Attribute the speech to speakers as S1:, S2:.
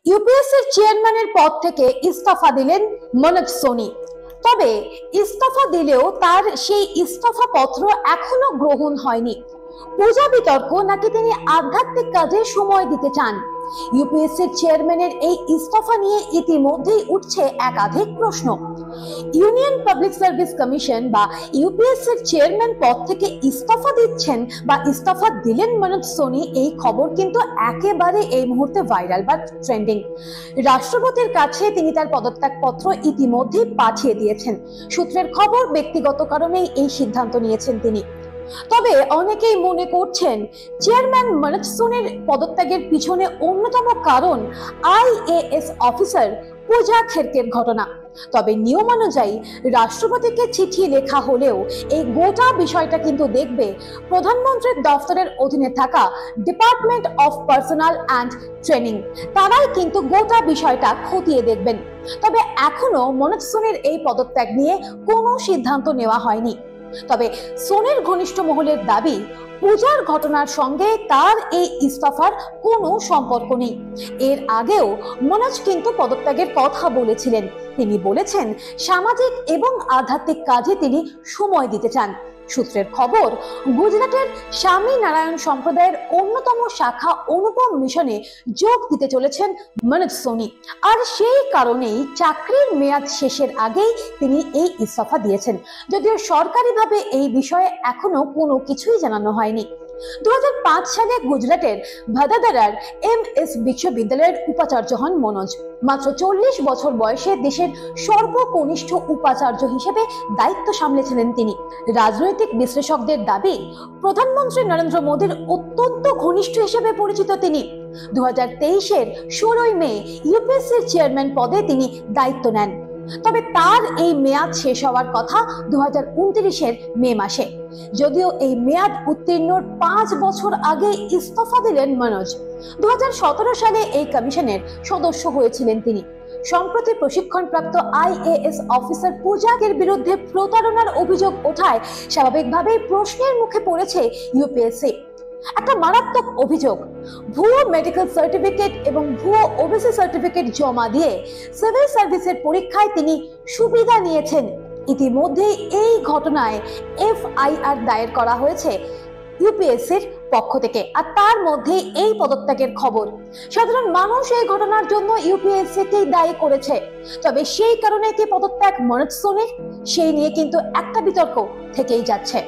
S1: ইউপিএসসির চেয়ারম্যানের পদ থেকে ইস্তফা দিলেন মনোজ সোনি। তবে ইস্তফা দিলেও তার সেই ইস্তফা পত্র এখনো গ্রহণ হয়নি। পূজা বিতর্ক নাকি তিনি আধ্যাত্মিক কাজে সময় দিতে চান। ইউপিএসসির চেয়ারম্যানের এই ইস্তফা নিয়ে ইতিমধ্যেই উঠছে একাধিক প্রশ্ন। ইউনিয়ন পাবলিক সার্ভিস কমিশন বা ইউপিএসসির চেয়ারম্যান পদ থেকে ইস্তফা দিচ্ছেন বা ইস্তফা দিলেন মনোজ সোনি, এই খবর কিন্তু একেবারে এই মুহূর্তে ভাইরাল বা ট্রেন্ডিং। রাষ্ট্রপতির কাছে তিনি তার পদত্যাগ পত্র ইতিমধ্যেই পাঠিয়ে দিয়েছেন। সূত্রের খবর, ব্যক্তিগত কারণেই এই সিদ্ধান্ত নিয়েছেন তিনি। তবে অনেকেই মনে করছেন চেয়ারম্যান মনোজ সোনির পদত্যাগের পিছনে অন্যতম কারণ আইএএস অফিসার পূজা খেরকের ঘটনা। তবে নিয়ম অনুযায়ী রাষ্ট্রপতিকে চিঠি লেখা হলেও এই গোটা বিষয়টা কিন্তু দেখবে প্রধানমন্ত্রীর দফতরের অধীনে থাকা department of personal and training. তারাই কিন্তু গোটা বিষয়টা খতিয়ে দেখবেন। তবে এখনো মনোজ সোনির এই পদত্যাগ নিয়ে কোনো সিদ্ধান্ত নেওয়া হয়নি। তবে সোনির ঘনিষ্ঠ মহলের দাবি, পূজার ঘটনার সঙ্গে তার এই ইস্তফার কোনো সম্পর্ক নেই। এর আগেও মনোজ কিন্তু পদত্যাগের কথা বলেছিলেন। তিনি বলেছেন সামাজিক এবং আধ্যাত্মিক কাজে তিনি সময় দিতে চান। সূত্রের খবর, গুজরাটের স্বামী নারায়ণ সম্প্রদায়ের অন্যতম শাখা অনুপম মিশনে যোগ দিতে চলেছেন মনোজ সোনি। আর সেই কারণেই চাকরির মেয়াদ শেষের আগেই তিনি এই ইস্তফা দিয়েছেন। যদিও সরকারিভাবে এই বিষয়ে এখনো কোনো কিছুই জানানো হয়নি। 2005 সালে গুজরাটের ভাদাদারার এমএস বিশ্ববিদ্যালয়ের উপাচার্য হন মনোজ। মাত্র 40 বছর বয়সে দেশের সর্বকনিষ্ঠ উপাচার্য হিসেবে দায়িত্ব সামলেছিলেন তিনি। রাজনৈতিক বিশ্লেষকদের দাবি, প্রধানমন্ত্রী নরেন্দ্র মোদীর অত্যন্ত ঘনিষ্ঠ হিসেবে পরিচিত তিনি। 2023-এর 16 মে ইউপিএসসির চেয়ারম্যান পদে তিনি দায়িত্ব নেন। তবে তার এই মেয়াদ শেষ হওয়ার কথা 2029-এর মে মাসে। যদিও এই মেয়াদ উত্তীর্ণর 5 বছর আগে ইস্তফা দিলেন মনোজ। 2017 সালে এই কমিশনের সদস্য হয়েছিলেন তিনি। সম্প্রতি প্রশিক্ষণপ্রাপ্ত আইএএস অফিসার পূজাকের বিরুদ্ধে প্রতারণার অভিযোগ ওঠায় স্বাভাবিকভাবেই প্রশ্নের মুখে পড়েছে ইউপিএসসি। একটা মারাত্মক অভিযোগ, ভুয়ো মেডিকেল সার্টিফিকেট এবং ভুয়ো ওবিসি সার্টিফিকেট জমা দিয়ে সিভিল সার্ভিসের পরীক্ষায় তিনি সুবিধা নিয়েছেন। ইতিমধ্যে এই ঘটনায় এফআইআর দায়ের করা হয়েছে ইউপিএসসির পক্ষ থেকে। আর তার মধ্যে এই পদত্যাগের খবর। সাধারণ মানুষ এই ঘটনার জন্য ইউপিএসসিকেই দায়ী করেছে। তবে সেই কারণে কি পদত্যাগ মনোজ সোনির, সেই নিয়ে কিন্তু একটা বিতর্ক থেকেই যাচ্ছে।